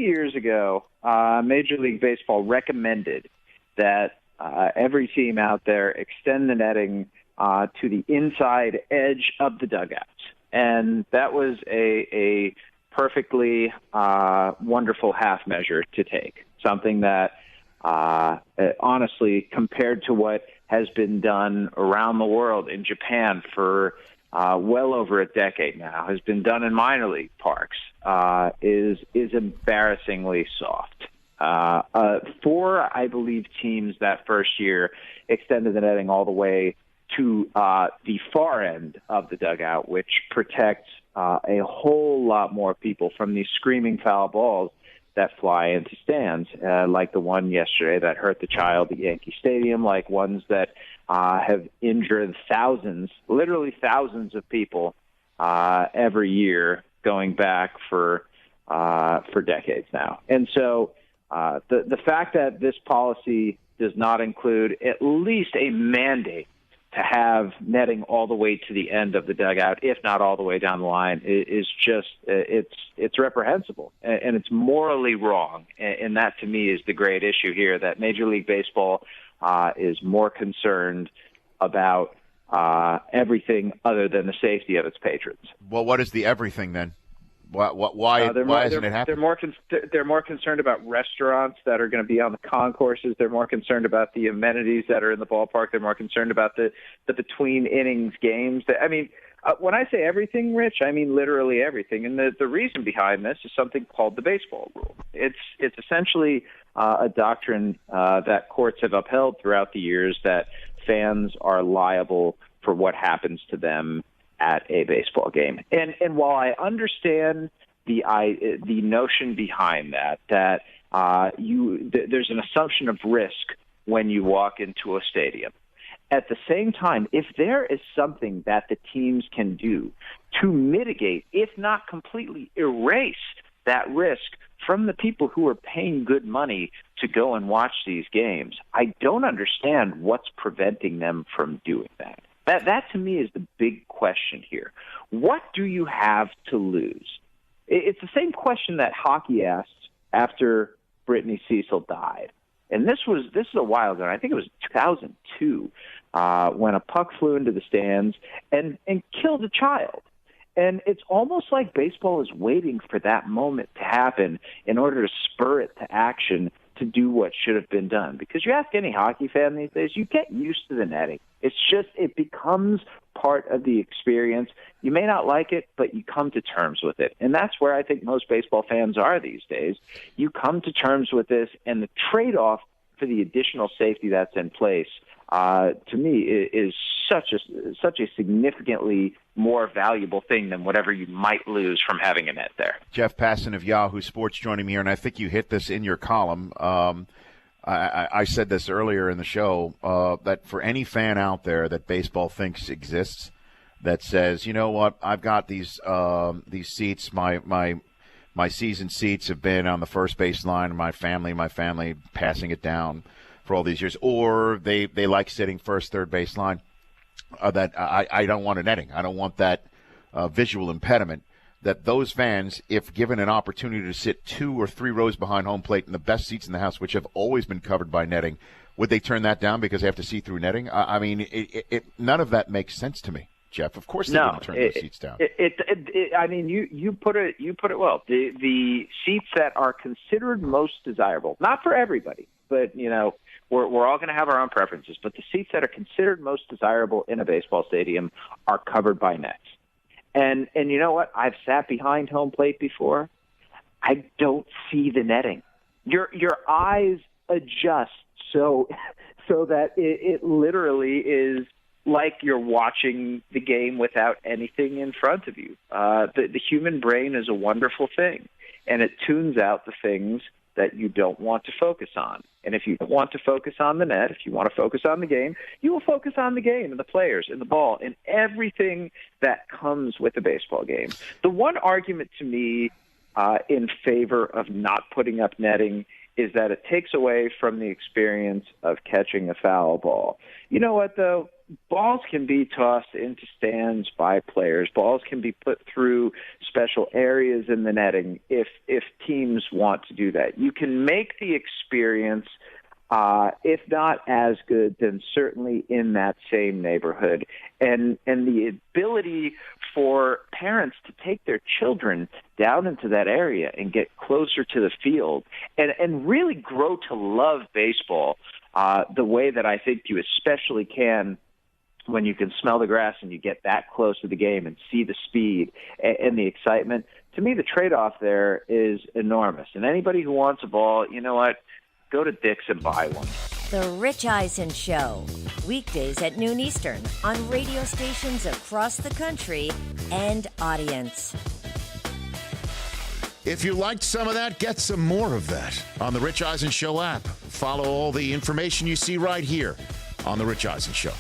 years ago, Major League Baseball recommended that every team out there extend the netting to the inside edge of the dugouts. And that was a perfectly wonderful half measure to take, something that honestly, compared to what has been done around the world in Japan for well over a decade now, has been done in minor league parks, is embarrassingly soft. Four, I believe, teams that first year extended the netting all the way to the far end of the dugout, which protects a whole lot more people from these screaming foul balls that fly into stands, like the one yesterday that hurt the child at Yankee Stadium, like ones that have injured thousands, literally thousands of people every year going back for decades now. And so the fact that this policy does not include at least a mandate to have netting all the way to the end of the dugout, if not all the way down the line, is just it's reprehensible and it's morally wrong. And that, to me, is the great issue here, that Major League Baseball is more concerned about everything other than the safety of its patrons. Well, what is the everything then? Why isn't it happening? They're more concerned about restaurants that are going to be on the concourses. They're more concerned about the amenities that are in the ballpark. They're more concerned about the between innings games. I mean, when I say everything, Rich, I mean literally everything. And the reason behind this is something called the baseball rule. It's essentially a doctrine that courts have upheld throughout the years, that fans are liable for what happens to them at a baseball game. And while I understand the notion behind that there's an assumption of risk when you walk into a stadium, at the same time, if there is something that the teams can do to mitigate, if not completely erase, that risk from the people who are paying good money to go and watch these games, I don't understand what's preventing them from doing that. That to me is the big question here. What do you have to lose? It's the same question that hockey asked after Brittany Cecil died. And this is a while ago. I think it was 2002 when a puck flew into the stands and killed a child. And it's almost like baseball is waiting for that moment to happen in order to spur it to action to do what should have been done. Because you ask any hockey fan these days, you get used to the netting. It's just, it becomes part of the experience. You may not like it, but you come to terms with it. And that's where I think most baseball fans are these days. You come to terms with this, and the trade-off for the additional safety that's in place, to me, is such a significantly more valuable thing than whatever you might lose from having a net there. Jeff Passan of Yahoo Sports joining me here, and I think you hit this in your column. I said this earlier in the show, that for any fan out there that baseball thinks exists, that says, you know what, I've got these seats, my season seats have been on the first base line, my family passing it down for all these years, or they like sitting first, third base line, that I don't want a netting. I don't want that visual impediment. That those fans, if given an opportunity to sit 2 or 3 rows behind home plate in the best seats in the house, which have always been covered by netting, would they turn that down because they have to see through netting? I mean, none of that makes sense to me, Jeff. Of course they wouldn't turn those seats down. I mean, you put it well. The seats that are considered most desirable, not for everybody, but we're all going to have our own preferences. But the seats that are considered most desirable in a baseball stadium are covered by nets. And you know what? I've sat behind home plate before. I don't see the netting. Your eyes adjust so that it literally is like you're watching the game without anything in front of you. The human brain is a wonderful thing, and it tunes out the things that you don't want to focus on. And if you don't want to focus on the net, if you want to focus on the game, you will focus on the game and the players and the ball and everything that comes with a baseball game. The one argument to me in favor of not putting up netting is that it takes away from the experience of catching a foul ball. You know what, though? Balls can be tossed into stands by players. Balls can be put through special areas in the netting if teams want to do that. You can make the experience, if not as good, then certainly in that same neighborhood. And the ability for parents to take their children down into that area and get closer to the field and really grow to love baseball the way that I think you especially can when you can smell the grass and you get that close to the game and see the speed and the excitement. To me, the trade-off there is enormous. And anybody who wants a ball, you know what? Go to Dick's and buy one. The Rich Eisen Show, weekdays at noon Eastern on radio stations across the country and audience. If you liked some of that, get some more of that on the Rich Eisen Show app. Follow all the information you see right here on the Rich Eisen Show.